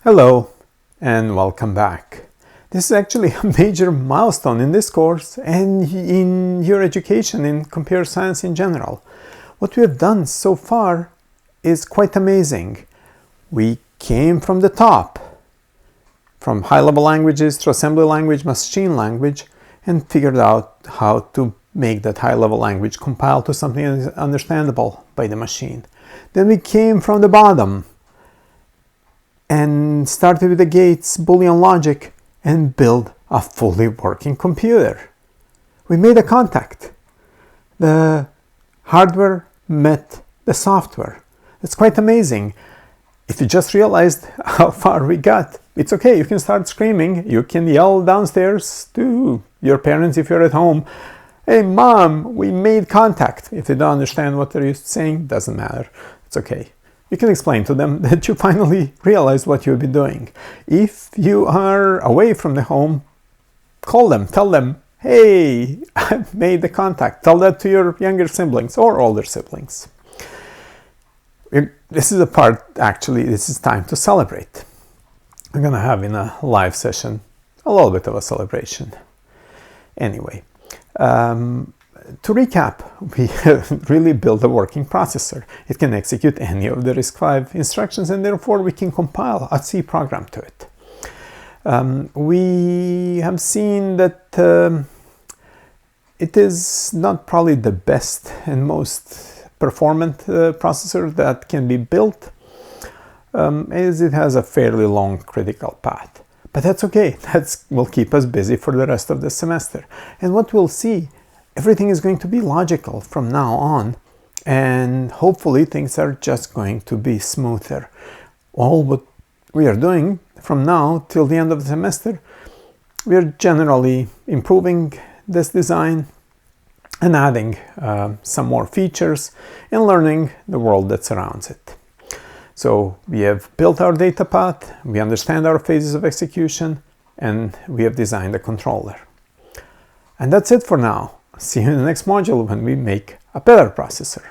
Hello and welcome back. This is actually a major milestone in this course and in your education in computer science in general. What we have done so far is quite amazing. We came from the top, from high-level languages to assembly language, machine language, and figured out how to make that high-level language compile to something that is understandable by the machine. Then we came from the bottom and started with the gates, Boolean logic, and built a fully working computer. We made a contact. The hardware met the software. It's quite amazing. If you just realized how far we got, it's okay. You can start screaming. You can yell downstairs to your parents if you're at home. Hey, Mom, we made contact. If they don't understand what they're saying, doesn't matter. It's okay. You can explain to them that you finally realized what you've been doing. If you are away from the home, call them, tell them, hey, I've made the contact. Tell that to your younger siblings or older siblings. This is a part, actually, this is time to celebrate. I'm going to have in a live session a little bit of a celebration. Anyway, to recap, we have really built a working processor. It can execute any of the RISC-V instructions, and therefore we can compile a C program to it. We have seen that it is not probably the best and most performant processor that can be built, as it has a fairly long critical path. But that's okay. That will keep us busy for the rest of the semester. And what we'll see, everything is going to be logical from now on, and hopefully things are just going to be smoother. All what we are doing from now till the end of the semester, we are generally improving this design and adding some more features and learning the world that surrounds it. So we have built our data path, we understand our phases of execution, and we have designed a controller. And that's it for now. See you in the next module when we make a better processor.